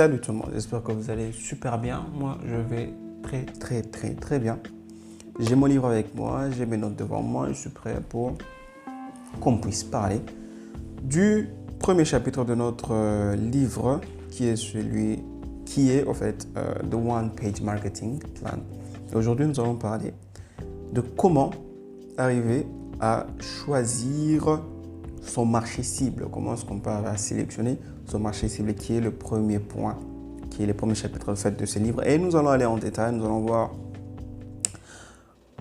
Salut tout le monde, j'espère que vous allez super bien. Moi, je vais très bien. J'ai mon livre avec moi, j'ai mes notes devant moi, je suis prêt pour qu'on puisse parler du premier chapitre de notre livre qui est The One Page Marketing Plan. Et aujourd'hui, nous allons parler de comment arriver à choisir son marché cible. Comment est-ce qu'on peut sélectionner son marché cible, qui est le premier point, qui est le premier chapitre de ce livre. Et nous allons aller en détail, nous allons voir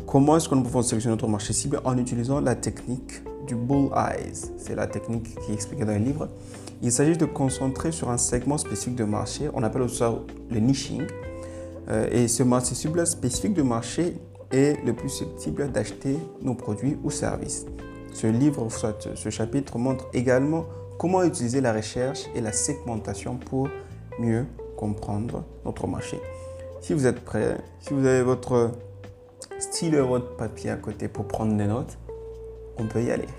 comment est-ce que nous pouvons sélectionner notre marché cible en utilisant la technique du Bull Eyes. C'est la technique qui est expliquée dans le livre. Il s'agit de concentrer sur un segment spécifique de marché. On appelle ça le niching. Et ce marché cible spécifique de marché est le plus susceptible d'acheter nos produits ou services. Ce livre, ce chapitre montre également comment utiliser la recherche et la segmentation pour mieux comprendre notre marché. Si vous êtes prêts, si vous avez votre stylo et votre papier à côté pour prendre des notes, on peut y aller.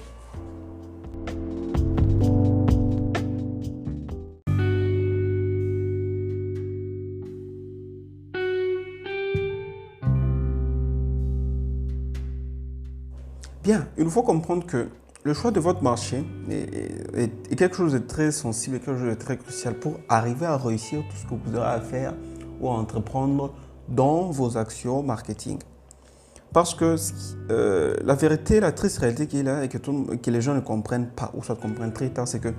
Bien, il faut comprendre que le choix de votre marché est quelque chose de très sensible, quelque chose de très crucial pour arriver à réussir tout ce que vous aurez à faire ou à entreprendre dans vos actions marketing. Parce que la vérité, la triste réalité qui est là et que les gens ne comprennent pas ou soit comprennent très tard, c'est que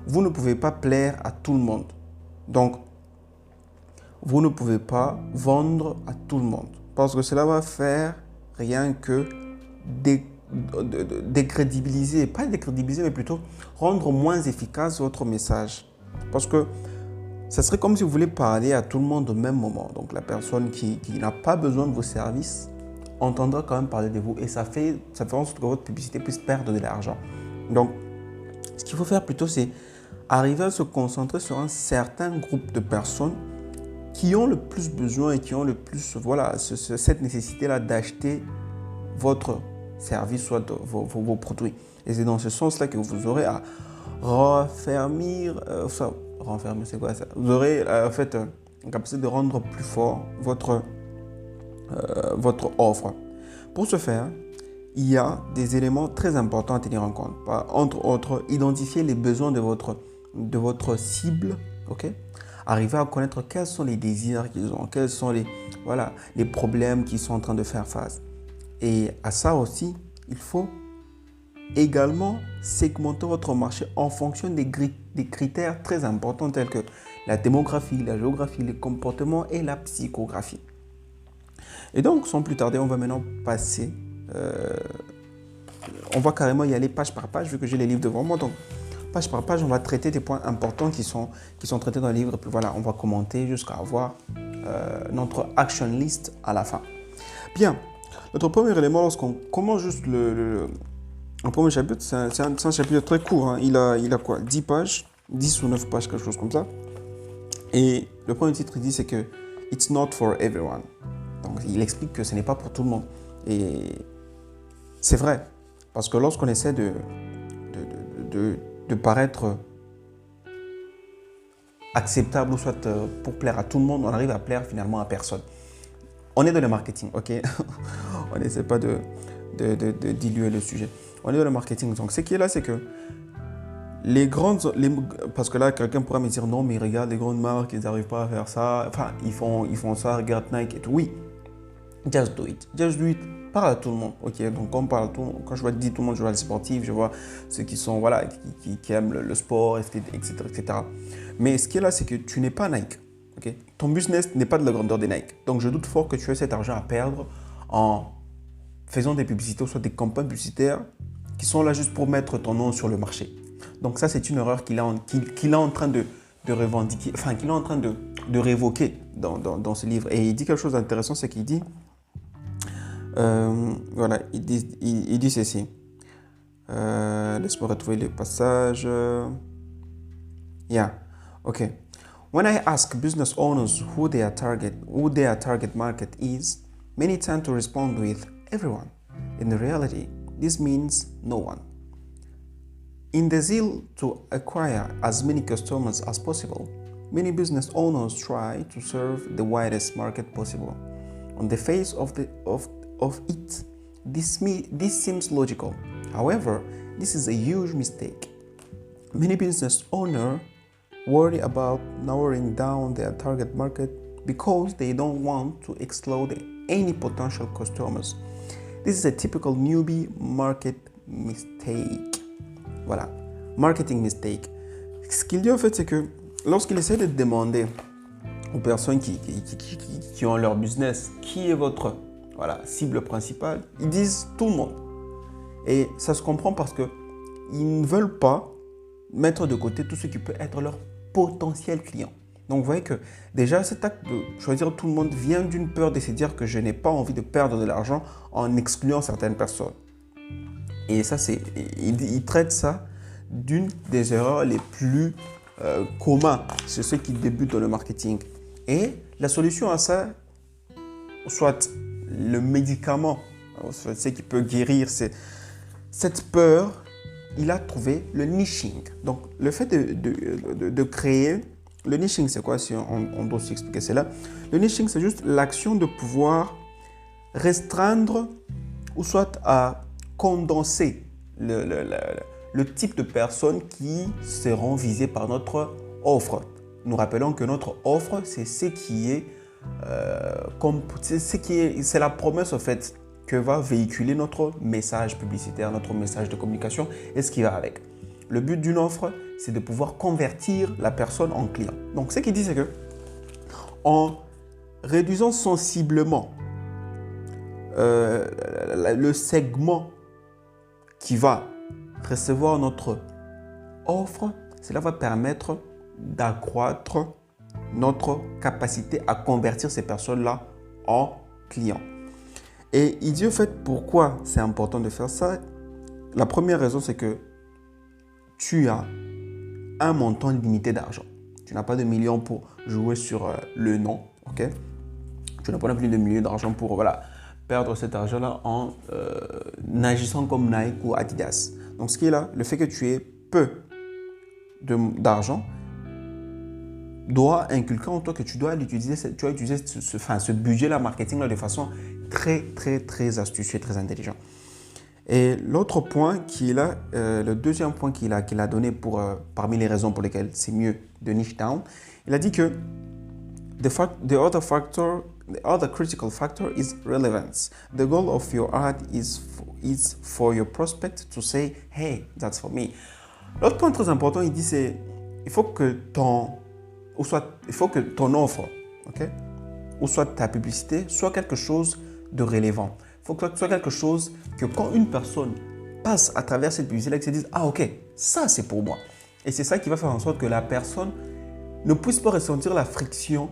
vous ne pouvez pas plaire à tout le monde. Donc, vous ne pouvez pas vendre à tout le monde parce que cela va faire rien que décrédibiliser, pas décrédibiliser, mais plutôt rendre moins efficace votre message. Parce que ça serait comme si vous voulez parler à tout le monde au même moment. Donc la personne qui n'a pas besoin de vos services entendra quand même parler de vous et ça fait en sorte que votre publicité puisse perdre de l'argent. Donc ce qu'il faut faire plutôt, c'est arriver à se concentrer sur un certain groupe de personnes qui ont le plus besoin et qui ont le plus, cette nécessité-là d'acheter votre service, soit vos produits. Et c'est dans ce sens-là que vous aurez à renfermer, c'est quoi ça? Vous aurez la capacité de rendre plus fort votre offre. Pour ce faire, il y a des éléments très importants à tenir en compte. Entre autres, identifier les besoins de votre cible, ok? Arriver à connaître quels sont les désirs qu'ils ont, quels sont les problèmes qu'ils sont en train de faire face. Et à ça aussi, il faut également segmenter votre marché en fonction des critères très importants tels que la démographie, la géographie, les comportements et la psychographie. Et donc, sans plus tarder, on va maintenant passer, on va carrément y aller page par page vu que j'ai les livres devant moi. Donc, page par page, on va traiter des points importants qui sont traités dans le livre. Et puis voilà, on va commenter jusqu'à avoir notre action list à la fin. Bien. Notre premier élément, lorsqu'on commence juste le premier chapitre, c'est un chapitre très court. Hein. Il a quoi? 10 pages, 10 ou 9 pages, quelque chose comme ça. Et le premier titre, il dit, c'est que « It's not for everyone ». Donc, il explique que ce n'est pas pour tout le monde. Et c'est vrai, parce que lorsqu'on essaie de paraître acceptable ou soit pour plaire à tout le monde, on arrive à plaire finalement à personne. On est dans le marketing, ok? On n'essaie pas de diluer le sujet. On est dans le marketing. Donc, ce qui est là, c'est que parce que là, quelqu'un pourra me dire, non, mais regarde, les grandes marques, ils n'arrivent pas à faire ça. Enfin, ils font ça, regarde Nike et tout. Oui, just do it. Just do it. Parle à tout le monde, ok? Donc, quand je vois dire tout le monde, je vois les sportifs, je vois ceux qui sont, qui aiment le sport, etc., etc. Mais ce qui est là, c'est que tu n'es pas Nike. Okay. Ton business n'est pas de la grandeur des Nike. Donc, je doute fort que tu aies cet argent à perdre en faisant des publicités ou soit des campagnes publicitaires qui sont là juste pour mettre ton nom sur le marché. Donc, ça, c'est une erreur qu'il est en train de revendiquer, enfin, qu'il est en train de révoquer dans ce livre. Et il dit quelque chose d'intéressant, c'est qu'il dit, il dit ceci. Laisse-moi retrouver le passage. Ok. When I ask business owners who their target market is, many tend to respond with everyone. In reality, this means no one. In the zeal to acquire as many customers as possible, many business owners try to serve the widest market possible. On the face of it, this seems logical. However, this is a huge mistake. Many business owners worry about narrowing down their target market because they don't want to exclude any potential customers. This is a typical newbie market mistake. Voilà, marketing mistake. Ce qu'il dit en fait, c'est que lorsqu'il essaie de demander aux personnes qui ont leur business, qui est votre cible principale, ils disent tout le monde. Et ça se comprend parce qu'ils ne veulent pas mettre de côté tout ce qui peut être leur potentiel client. Donc vous voyez que déjà cet acte de choisir tout le monde vient d'une peur de se dire que je n'ai pas envie de perdre de l'argent en excluant certaines personnes. Et ça, il traite ça d'une des erreurs les plus communes chez ceux qui débutent dans le marketing. Et la solution à ça, soit le médicament, soit ce qui peut guérir cette peur, il a trouvé le niching. Donc le fait de créer, le niching c'est quoi si on doit s'expliquer cela? Le niching c'est juste l'action de pouvoir restreindre ou soit à condenser le type de personnes qui seront visées par notre offre. Nous rappelons que notre offre, c'est ce qui est, c'est la promesse en fait que va véhiculer notre message publicitaire, notre message de communication et ce qui va avec. Le but d'une offre, c'est de pouvoir convertir la personne en client. Donc, ce qu'il dit, c'est que en réduisant sensiblement le segment qui va recevoir notre offre, cela va permettre d'accroître notre capacité à convertir ces personnes-là en clients. Et il dit au fait pourquoi c'est important de faire ça. La première raison, c'est que tu as un montant limité d'argent. Tu n'as pas de millions pour jouer sur le nom, ok? Tu n'as pas non plus de milliers d'argent pour perdre cet argent-là en agissant comme Nike ou Adidas. Donc, ce qui est là, le fait que tu aies peu d'argent doit inculquer en toi que tu dois utiliser ce budget-là, marketing-là, de façon très, très, très astucieuse et très intelligente. Et l'autre point qu'il a, le deuxième point qu'il a donné parmi les raisons pour lesquelles c'est mieux de niche down, il a dit que the other critical factor is relevance. The goal of your ad is for your prospect to say, hey, that's for me. L'autre point très important, il dit, c'est il faut que ton offre, okay, ou soit ta publicité, soit quelque chose de relevant. Il faut que ce soit quelque chose que quand une personne passe à travers cette publicité-là, elle se dise, ah ok, ça c'est pour moi. Et c'est ça qui va faire en sorte que la personne ne puisse pas ressentir la friction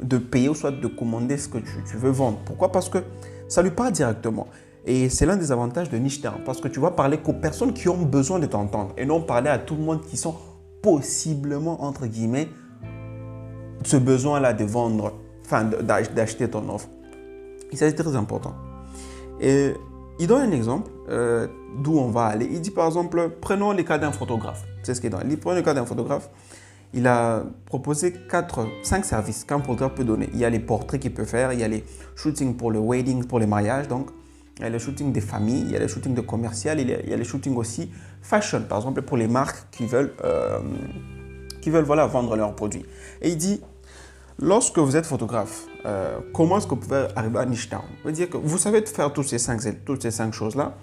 de payer ou soit de commander ce que tu veux vendre. Pourquoi? Parce que ça lui parle directement. Et c'est l'un des avantages de niche down, parce que tu vas parler qu'aux personnes qui ont besoin de t'entendre et non parler à tout le monde qui sont possiblement, entre guillemets, ce besoin-là de vendre, d'acheter ton offre. Et ça, c'est très important. Et il donne un exemple d'où on va aller. Il dit par exemple, prenons le cas d'un photographe. C'est ce qu'il donne. Il prend le cas d'un photographe. Il a proposé 5 services qu'un photographe peut donner. Il y a les portraits qu'il peut faire, il y a les shootings pour le wedding, pour les mariages, donc il y a le shooting des familles, il y a le shooting de commercial, il y a les shootings aussi fashion, par exemple pour les marques qui veulent vendre leurs produits. Et il dit, lorsque vous êtes photographe, comment est-ce que vous pouvez arriver à niche down? Ça veut dire que vous savez faire toutes ces 5 choses-là.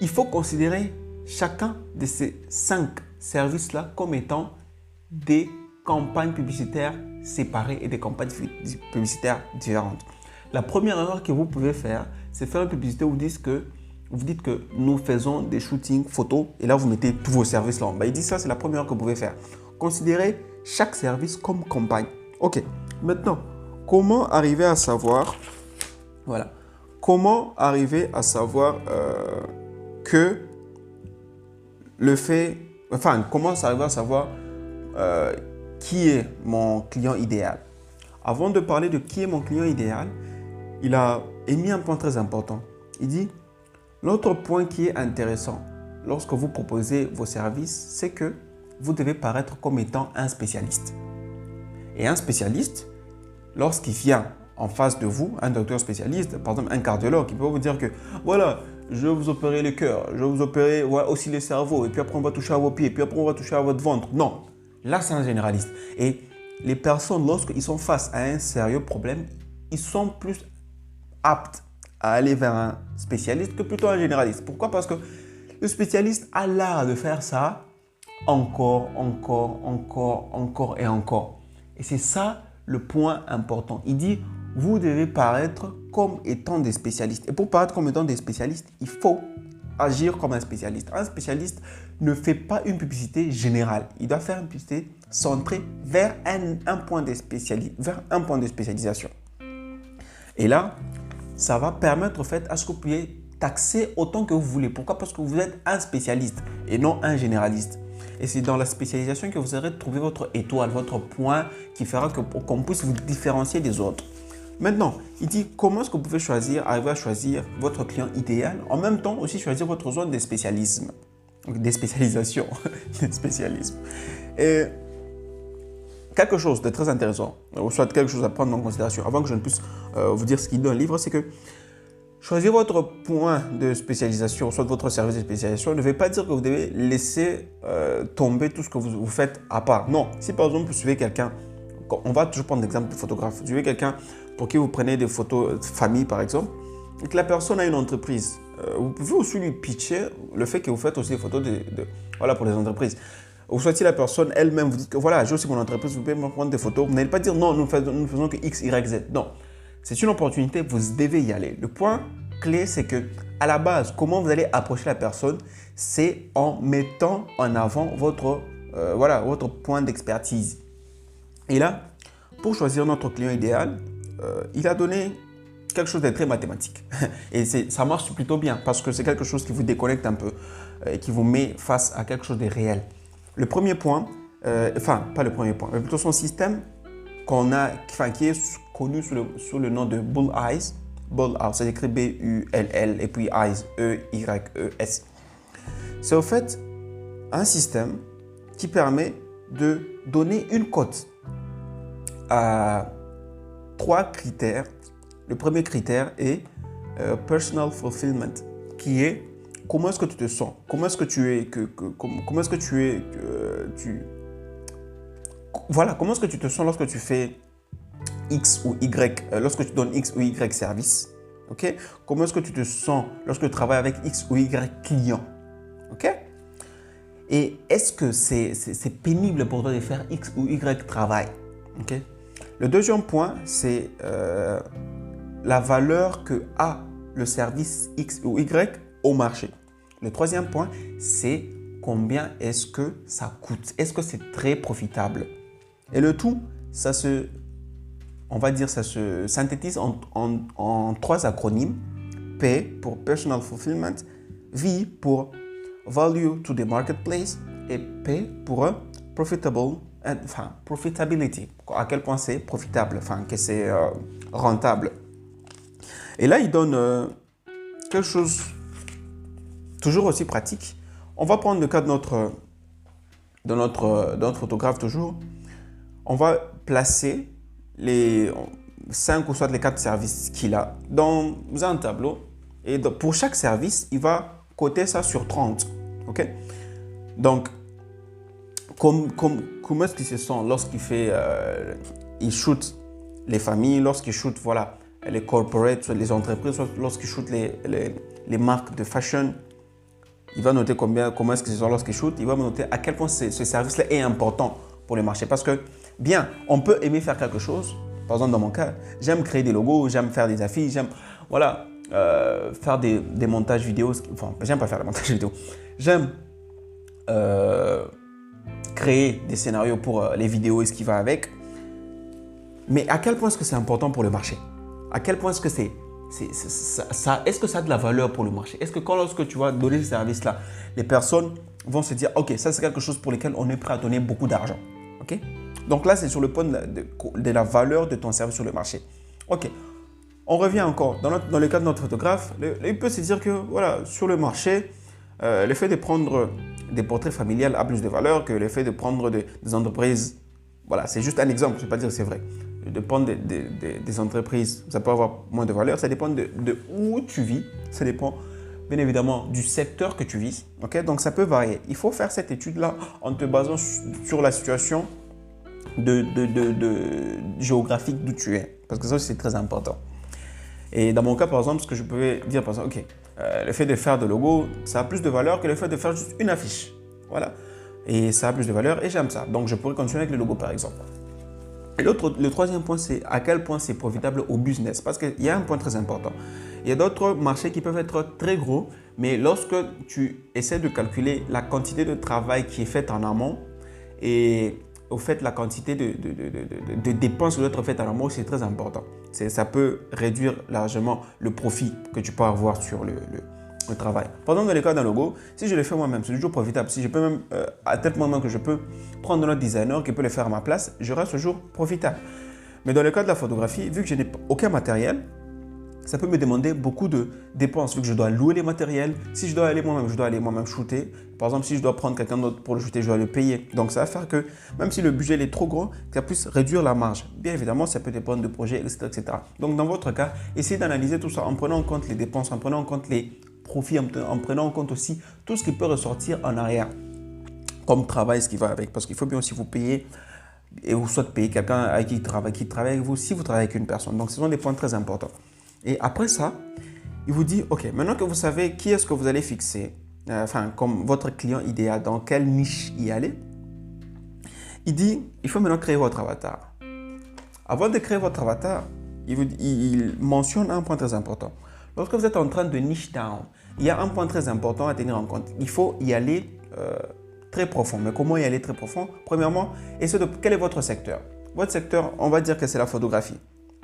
Il faut considérer chacun de ces 5 services-là comme étant des campagnes publicitaires séparées et des campagnes publicitaires différentes. La première erreur que vous pouvez faire, c'est faire une publicité où vous dites que nous faisons des shootings photos et là vous mettez tous vos services là. Il dit ça, c'est la première erreur que vous pouvez faire. Considérez chaque service comme campagne. Ok, maintenant, comment arriver à savoir, comment arriver à savoir qui est mon client idéal? Avant de parler de qui est mon client idéal, il a émis un point très important. Il dit, l'autre point qui est intéressant lorsque vous proposez vos services, c'est que vous devez paraître comme étant un spécialiste. Et un spécialiste, lorsqu'il vient en face de vous, un docteur spécialiste, par exemple un cardiologue, il peut vous dire que voilà, je vais vous opérer le cœur, je vais vous opérer aussi le cerveau, et puis après on va toucher à vos pieds, et puis après on va toucher à votre ventre. Non, là c'est un généraliste. Et les personnes, lorsqu'ils sont face à un sérieux problème, ils sont plus aptes à aller vers un spécialiste que plutôt un généraliste. Pourquoi? Parce que le spécialiste a l'art de faire ça encore et encore. Et c'est ça le point important. Il dit, vous devez paraître comme étant des spécialistes. Et pour paraître comme étant des spécialistes, il faut agir comme un spécialiste. Un spécialiste ne fait pas une publicité générale. Il doit faire une publicité centrée vers un point de spécialisation. Et là, ça va permettre au fait à ce que vous puissiez taxer autant que vous voulez. Pourquoi? Parce que vous êtes un spécialiste et non un généraliste. Et c'est dans la spécialisation que vous aurez trouvé votre étoile, votre point qui fera qu'on puisse vous différencier des autres. Maintenant, il dit comment est-ce que vous pouvez arriver à choisir votre client idéal, en même temps aussi choisir votre zone de spécialisme, des spécialisations, des spécialismes. Et quelque chose de très intéressant, ou soit quelque chose à prendre en considération, avant que je ne puisse vous dire ce qu'il dit dans le livre, c'est que choisir votre point de spécialisation, soit votre service de spécialisation, ne veut pas dire que vous devez laisser tomber tout ce que vous faites à part. Non, si par exemple vous suivez quelqu'un, on va toujours prendre l'exemple du photographe, vous suivez quelqu'un pour qui vous prenez des photos de famille par exemple, et que la personne a une entreprise, vous pouvez aussi lui pitcher le fait que vous faites aussi des photos voilà, pour les entreprises. Ou soit si la personne elle-même vous dit que voilà, j'ai aussi mon entreprise, vous pouvez me prendre des photos, vous n'allez pas dire non, nous ne faisons que X, Y, Z. Non, c'est une opportunité, vous devez y aller. Le point clé, c'est que à la base, comment vous allez approcher la personne, c'est en mettant en avant votre point d'expertise. Et là, pour choisir notre client idéal, il a donné quelque chose de très mathématique. Et ça marche plutôt bien parce que c'est quelque chose qui vous déconnecte un peu et qui vous met face à quelque chose de réel. Le premier point, pas le premier point, mais plutôt son système qui est connu sous le nom de Bulleyes. Bulleyes, c'est écrit B-U-L-L et puis Eyes, E-Y-E-S. C'est au fait un système qui permet de donner une cote à 3 critères. Le premier critère est personal fulfillment, qui est comment est-ce que tu te sens, comment est-ce que tu es, comment est-ce que tu es, voilà, comment est-ce que tu te sens lorsque tu fais X ou Y, lorsque tu donnes X ou Y service, ok? Comment est-ce que tu te sens lorsque tu travailles avec X ou Y client, ok? Et est-ce que c'est pénible pour toi de faire X ou Y travail, ok? Le deuxième point, c'est la valeur que a le service X ou Y au marché. Le troisième point, c'est combien est-ce que ça coûte. Est-ce que c'est très profitable? Et le tout, ça se synthétise en 3 acronymes. P pour Personal Fulfillment, V pour Value to the Marketplace et P pour Profitability. À quel point c'est profitable, que c'est rentable. Et là, il donne quelque chose toujours aussi pratique. On va prendre le cas de notre photographe toujours. On va placer les 5 ou soit les 4 services qu'il a dans un tableau. Et pour chaque service, il va coter ça sur 30. OK? Donc, comment est-ce qu'il se sent lorsqu'il il shoot les familles, lorsqu'il shoot les corporates, les entreprises, lorsqu'il shoot les marques de fashion? Il va noter comment est-ce qu'il se sent lorsqu'il shoot. Il va noter à quel point ce service-là est important pour le marché. Parce que, bien, on peut aimer faire quelque chose. Par exemple, dans mon cas, j'aime créer des logos, j'aime faire des affiches, j'aime faire des montages vidéo. Enfin, j'aime pas faire des montages vidéo. J'aime créer des scénarios pour les vidéos et ce qui va avec. Mais à quel point est-ce que c'est important pour le marché? À quel point est-ce que est-ce que ça a de la valeur pour le marché? Est-ce que lorsque tu vas donner ce service-là, les personnes vont se dire « Ok, ça c'est quelque chose pour lequel on est prêt à donner beaucoup d'argent. » Ok? Donc là, c'est sur le point de la valeur de ton service sur le marché. Ok, on revient encore. Dans le cas de notre photographe, il peut se dire que voilà, sur le marché, le fait de prendre des portraits familiales a plus de valeur que le fait de prendre des entreprises Voilà, c'est juste un exemple, je ne vais pas dire que c'est vrai. Ça dépend des entreprises, ça peut avoir moins de valeur, ça dépend de où tu vis, ça dépend bien évidemment du secteur que tu vises. Okay? Donc ça peut varier. Il faut faire cette étude-là en te basant sur la situation géographique d'où tu es. Parce que ça aussi, c'est très important. Et dans mon cas, par exemple, ce que je pouvais dire, par exemple, ok, le fait de faire de logo, ça a plus de valeur que le fait de faire juste une affiche. Voilà. Et ça a plus de valeur et j'aime ça. Donc, je pourrais continuer avec le logo, par exemple. Et le troisième point, c'est à quel point c'est profitable au business. Parce qu'il y a un point très important. Il y a d'autres marchés qui peuvent être très gros, mais lorsque tu essaies de calculer la quantité de travail qui est faite en amont et au fait la quantité de dépenses qui doivent être faites en amont, c'est très important. Ça peut réduire largement le profit que tu peux avoir sur le travail. Par exemple, dans le cas d'un logo, si je le fais moi-même, c'est toujours profitable. Si je peux même, à tel moment que je peux prendre un autre designer qui peut le faire à ma place, je reste toujours profitable. Mais dans le cas de la photographie, vu que je n'ai aucun matériel, ça peut me demander beaucoup de dépenses, vu que je dois louer les matériels. Si je dois aller moi-même, je dois aller moi-même shooter. Par exemple, si je dois prendre quelqu'un d'autre pour le shooter, je dois le payer. Donc, ça va faire que, même si le budget est trop gros, ça puisse réduire la marge. Bien évidemment, ça peut dépendre de projets, etc., etc. Donc, dans votre cas, essayez d'analyser tout ça en prenant en compte les dépenses, en prenant en compte les profits, en prenant en compte aussi tout ce qui peut ressortir en arrière, comme travail, ce qui va avec. Parce qu'il faut bien aussi vous payer et vous soit payer quelqu'un avec qui travaille avec vous si vous travaillez avec une personne. Donc, ce sont des points très importants. Et après ça, il vous dit, OK, maintenant que vous savez qui est-ce que vous allez fixer, comme votre client idéal, dans quelle niche y aller, il dit, il faut maintenant créer votre avatar. Avant de créer votre avatar, il mentionne un point très important. Lorsque vous êtes en train de niche down, il y a un point très important à tenir en compte. Il faut y aller très profond. Mais comment y aller très profond? Premièrement, quel est votre secteur? Votre secteur, on va dire que c'est la photographie.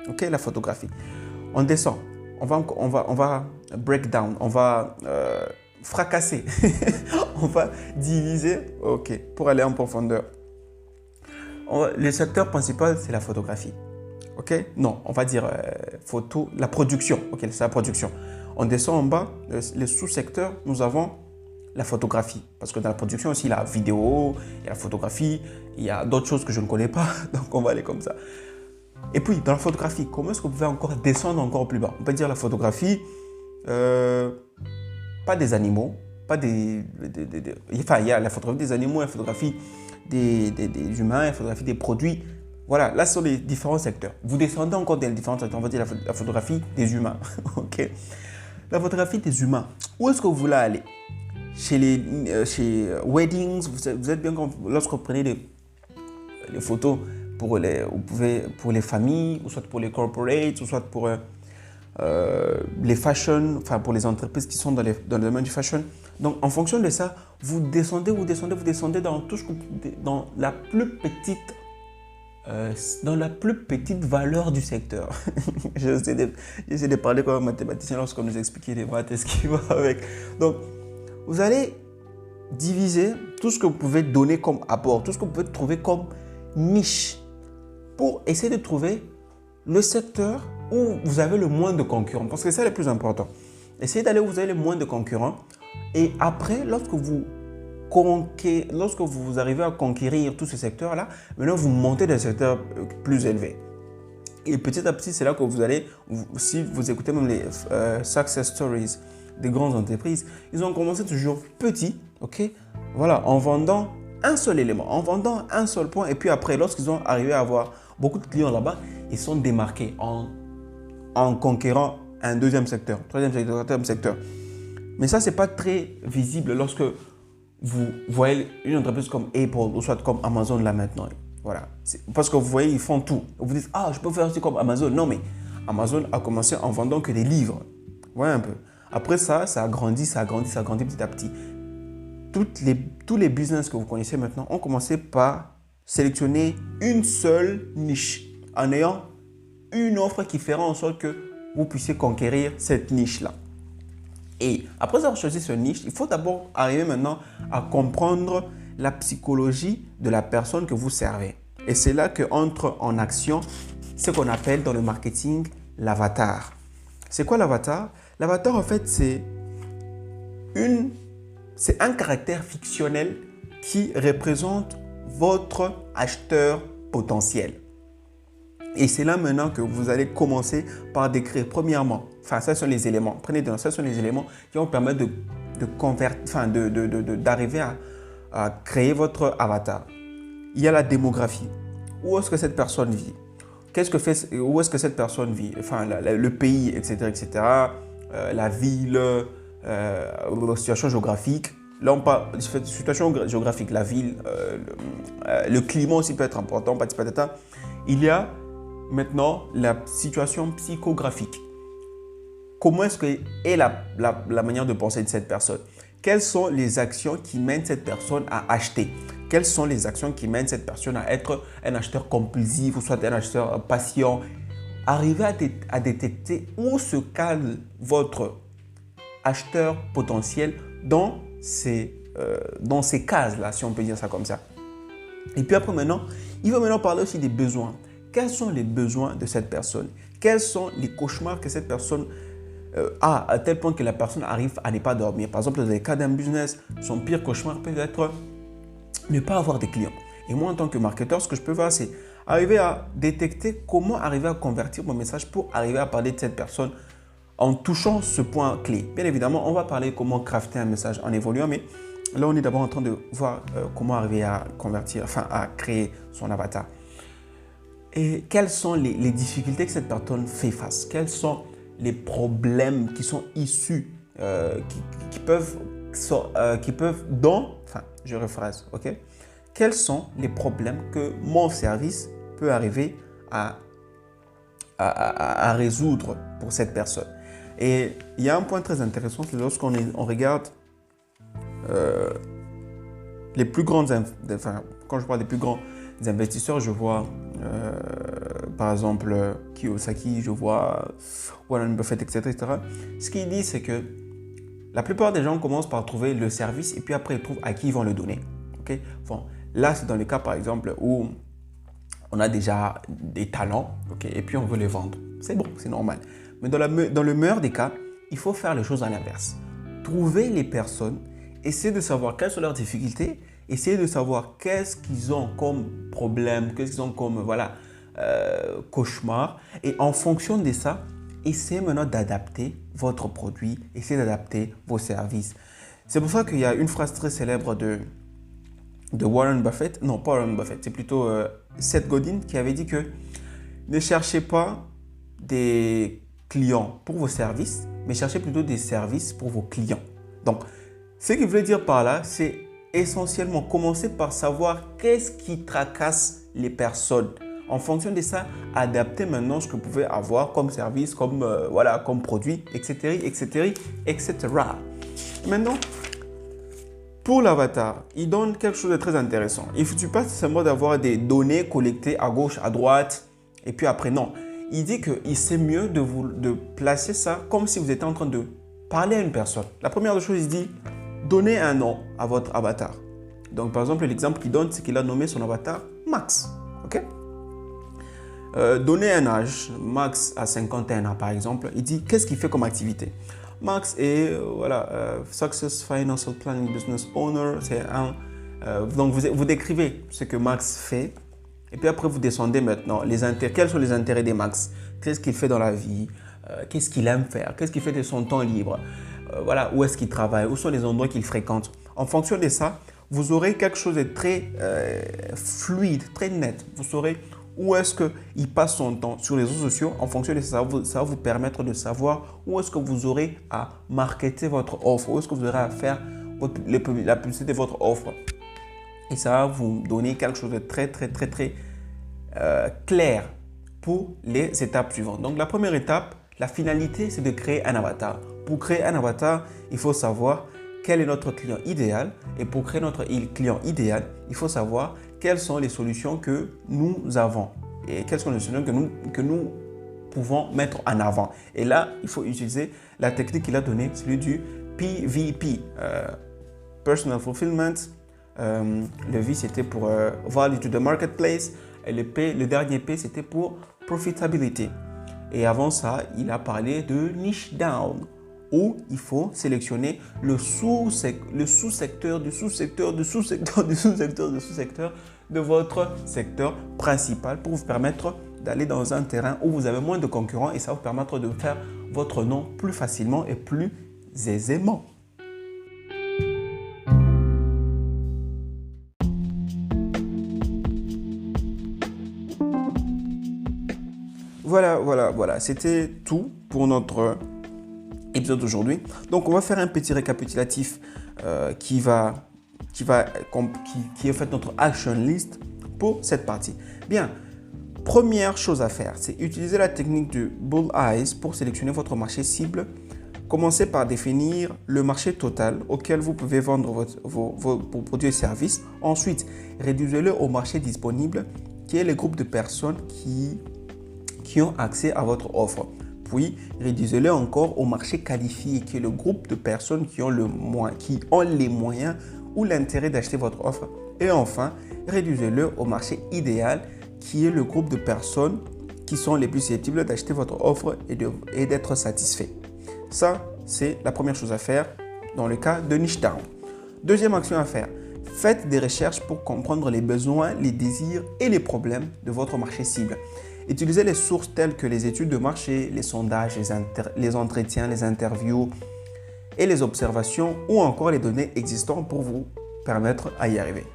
OK, la photographie. On descend, on va break down, on va fracasser, on va diviser, ok, pour aller en profondeur. Le secteur principal, c'est la photographie, ok? Non, on va dire la production, ok, c'est la production. On descend en bas, les sous-secteurs, nous avons la photographie. Parce que dans la production aussi, il y a la vidéo, il y a la photographie, il y a d'autres choses que je ne connais pas, donc on va aller comme ça. Et puis, dans la photographie, comment est-ce que vous pouvez encore descendre encore plus bas? On peut dire la photographie, pas des animaux, pas enfin, il y a la photographie des animaux, la photographie des humains, la photographie des produits. Voilà, là, ce sont les différents secteurs. Vous descendez encore dans les différents secteurs. On va dire la photographie des humains. OK. La photographie des humains. Où est-ce que vous voulez aller? Chez weddings, vous êtes bien lorsque vous prenez les photos pour les familles, ou soit pour les corporates, ou soit pour les fashion, enfin pour les entreprises qui sont dans le domaine du fashion. Donc en fonction de ça, vous descendez dans tout dans la plus petite valeur du secteur. J'essaie de parler comme un mathématicien lorsqu'on nous expliquait les maths et ce qui va avec. Donc vous allez diviser tout ce que vous pouvez donner comme apport, tout ce que vous pouvez trouver comme niche, pour essayer de trouver le secteur où vous avez le moins de concurrents. Parce que c'est ça le plus important. Essayez d'aller où vous avez le moins de concurrents. Et après, lorsque vous arrivez à conquérir tout ce secteur-là, maintenant vous montez dans un secteur plus élevé. Et petit à petit, c'est là que vous allez, si vous écoutez même les success stories des grandes entreprises, ils ont commencé toujours petit, ok? Voilà, en vendant un seul élément, en vendant un seul point. Et puis après, lorsqu'ils ont arrivé à avoir beaucoup de clients là-bas, ils sont démarqués en conquérant un deuxième secteur, troisième secteur, quatrième secteur. Mais ça, ce n'est pas très visible lorsque vous voyez une entreprise comme Apple ou soit comme Amazon là maintenant. Voilà. Parce que vous voyez, ils font tout. Vous dites, je peux faire aussi comme Amazon. Non, mais Amazon a commencé en vendant que des livres. Vous voyez un peu. Après ça, ça a grandi petit à petit. Tous les business que vous connaissez maintenant ont commencé par sélectionner une seule niche en ayant une offre qui fera en sorte que vous puissiez conquérir cette niche-là. Et après avoir choisi cette niche, il faut d'abord arriver maintenant à comprendre la psychologie de la personne que vous servez. Et c'est là qu'entre en action ce qu'on appelle dans le marketing l'avatar. C'est quoi l'avatar? L'avatar, en fait, c'est un caractère fictionnel qui représente votre acheteur potentiels. Et c'est là maintenant que vous allez commencer par décrire premièrement, ça sont les éléments, ça sont les éléments qui vont permettre d'arriver à créer votre avatar. Il y a la démographie. Où est-ce que cette personne vit? Où est-ce que cette personne vit? Le pays, etc., etc. La ville, la situation géographique. Là, on parle de situation géographique, la ville, le climat aussi peut être important, patata. Il y a maintenant la situation psychographique. Comment est-ce que est la manière de penser de cette personne? Quelles sont les actions qui mènent cette personne à acheter? Quelles sont les actions qui mènent cette personne à être un acheteur compulsif ou soit un acheteur patient? Arrivez à détecter où se cale votre acheteur potentiel dans ces cases-là, si on peut dire ça comme ça. Et puis après maintenant, il va maintenant parler aussi des besoins. Quels sont les besoins de cette personne? Quels sont les cauchemars que cette personne a à tel point que la personne arrive à ne pas dormir? Par exemple, dans les cas d'un business, son pire cauchemar peut être ne pas avoir de clients. Et moi, en tant que marketeur, ce que je peux faire, c'est arriver à détecter comment arriver à convertir mon message pour arriver à parler de cette personne en touchant ce point clé. Bien évidemment, on va parler comment crafter un message en évoluant, mais là, on est d'abord en train de voir comment arriver à à créer son avatar. Et quelles sont les difficultés que cette personne fait face? Quels sont les problèmes qui sont issus, qui peuvent je rephrase, ok? Quels sont les problèmes que mon service peut arriver à résoudre pour cette personne? Et il y a un point très intéressant, c'est lorsqu'on regarde les plus grands, quand je parle des plus grands investisseurs, je vois par exemple Kiyosaki, je vois Warren Buffett, etc. Ce qu'il dit, c'est que la plupart des gens commencent par trouver le service et puis après ils trouvent à qui ils vont le donner. Okay? Bon, là, c'est dans le cas par exemple où on a déjà des talents, okay, et puis on veut les vendre. C'est bon, c'est normal. Mais dans le meilleur des cas, il faut faire les choses à l'inverse. Trouver les personnes, essayer de savoir quelles sont leurs difficultés, essayer de savoir qu'est-ce qu'ils ont comme problème, qu'est-ce qu'ils ont comme cauchemar. Et en fonction de ça, essayez maintenant d'adapter votre produit, essayez d'adapter vos services. C'est pour ça qu'il y a une phrase très célèbre de Warren Buffett, non pas Warren Buffett, c'est plutôt Seth Godin qui avait dit que ne cherchez pas des clients pour vos services, mais cherchez plutôt des services pour vos clients. Donc, ce qu'il veut dire par là, c'est essentiellement commencer par savoir qu'est-ce qui tracasse les personnes. En fonction de ça, adaptez maintenant ce que vous pouvez avoir comme service, comme produit, etc., etc., etc. Maintenant, pour l'avatar, il donne quelque chose de très intéressant. Il ne suffit pas seulement d'avoir des données collectées à gauche, à droite, et puis après, non. Il dit qu'il c'est mieux de placer ça comme si vous étiez en train de parler à une personne. La première chose, il dit, donnez un nom à votre avatar. Donc, par exemple, l'exemple qu'il donne, c'est qu'il a nommé son avatar Max. OK? Donnez un âge, Max a 51 ans par exemple, il dit qu'est-ce qu'il fait comme activité. Max est Success Financial Planning Business Owner, donc vous décrivez ce que Max fait et puis après vous descendez maintenant, quels sont les intérêts de Max, qu'est-ce qu'il fait dans la vie, qu'est-ce qu'il aime faire, qu'est-ce qu'il fait de son temps libre, où est-ce qu'il travaille, où sont les endroits qu'il fréquente. En fonction de ça, vous aurez quelque chose de très fluide, très net, vous saurez où est-ce qu'il passe son temps sur les réseaux sociaux. En fonction de ça, ça va vous permettre de savoir où est-ce que vous aurez à marketer votre offre, où est-ce que vous aurez à faire la publicité de votre offre. Et ça va vous donner quelque chose de très, très, très, très clair pour les étapes suivantes. Donc, la première étape, la finalité, c'est de créer un avatar. Pour créer un avatar, il faut savoir quel est notre client idéal. Et pour créer notre client idéal, il faut savoir quelles sont les solutions que nous avons et quelles sont les solutions que nous pouvons mettre en avant. Et là, il faut utiliser la technique qu'il a donnée, celui du PVP, Personal Fulfillment. Le V, c'était pour Value to the Marketplace. Et le dernier P, c'était pour Profitability. Et avant ça, il a parlé de Niche Down, où il faut sélectionner le sous-secteur du sous-secteur du sous-secteur du sous-secteur du sous-secteur de votre secteur principal pour vous permettre d'aller dans un terrain où vous avez moins de concurrents et ça va vous permettre de faire votre nom plus facilement et plus aisément. Voilà. C'était tout pour notre épisode d'aujourd'hui. Donc, on va faire un petit récapitulatif qui est fait notre action list pour cette partie. Bien, première chose à faire, c'est utiliser la technique du Bullseye pour sélectionner votre marché cible. Commencez par définir le marché total auquel vous pouvez vendre vos produits et services. Ensuite, réduisez-le au marché disponible, qui est le groupe de personnes qui ont accès à votre offre. Puis, réduisez-le encore au marché qualifié, qui est le groupe de personnes qui ont les moyens ou l'intérêt d'acheter votre offre. Et enfin, réduisez-le au marché idéal, qui est le groupe de personnes qui sont les plus susceptibles d'acheter votre offre et d'être satisfaits. Ça, c'est la première chose à faire dans le cas de Niche Down. Deuxième action à faire, faites des recherches pour comprendre les besoins, les désirs et les problèmes de votre marché cible. Utilisez les sources telles que les études de marché, les sondages, les entretiens, les interviews et les observations ou encore les données existantes pour vous permettre à y arriver.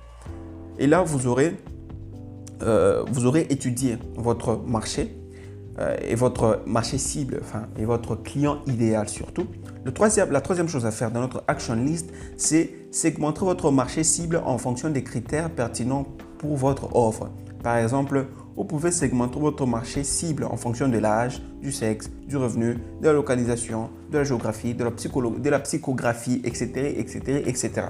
Et là, vous aurez étudié votre marché et votre marché cible, et votre client idéal surtout. La troisième chose à faire dans notre action list, c'est segmenter votre marché cible en fonction des critères pertinents pour votre offre. Par exemple, vous pouvez segmenter votre marché cible en fonction de l'âge, du sexe, du revenu, de la localisation, de la géographie, de la psychographie, etc.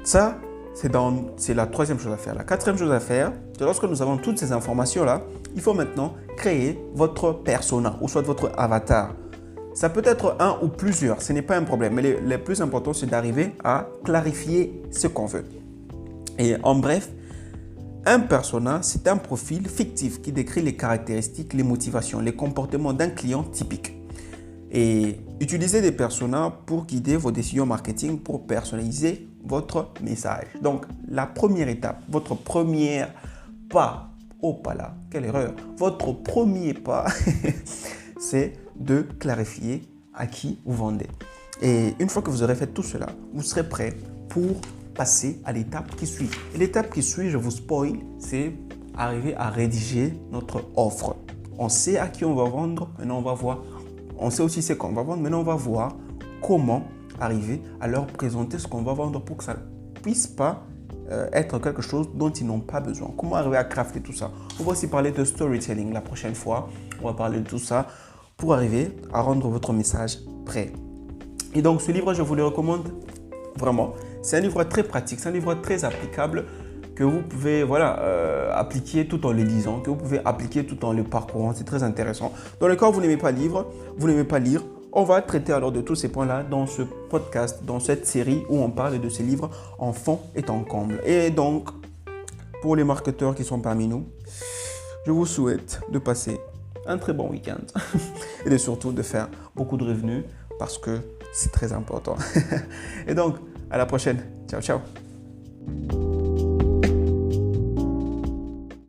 Ça, c'est la troisième chose à faire. La quatrième chose à faire, c'est lorsque nous avons toutes ces informations-là, il faut maintenant créer votre persona ou soit votre avatar. Ça peut être un ou plusieurs, ce n'est pas un problème. Mais le plus important, c'est d'arriver à clarifier ce qu'on veut. Et en bref, un persona, c'est un profil fictif qui décrit les caractéristiques, les motivations, les comportements d'un client typique. Et utilisez des personas pour guider vos décisions marketing, pour personnaliser votre message. Donc, la première étape, votre premier pas, quelle erreur, votre premier pas, c'est de clarifier à qui vous vendez. Et une fois que vous aurez fait tout cela, vous serez prêt pour passer à l'étape qui suit. Et l'étape qui suit, je vous spoil, c'est arriver à rédiger notre offre. On sait à qui on va vendre, maintenant on va voir. On sait aussi ce qu'on va vendre, maintenant on va voir comment arriver à leur présenter ce qu'on va vendre pour que ça ne puisse pas être quelque chose dont ils n'ont pas besoin. Comment arriver à crafter tout ça. On va aussi parler de storytelling la prochaine fois. On va parler de tout ça pour arriver à rendre votre message prêt. Et donc ce livre, je vous le recommande vraiment. C'est un livre très pratique, c'est un livre très applicable que vous pouvez appliquer tout en le lisant, que vous pouvez appliquer tout en le parcourant. C'est très intéressant. Dans le cas où vous n'aimez pas lire, on va traiter alors de tous ces points-là dans ce podcast, dans cette série où on parle de ces livres en fond et en comble. Et donc, pour les marketeurs qui sont parmi nous, je vous souhaite de passer un très bon week-end et surtout de faire beaucoup de revenus parce que c'est très important. Et donc, à la prochaine. Ciao, ciao.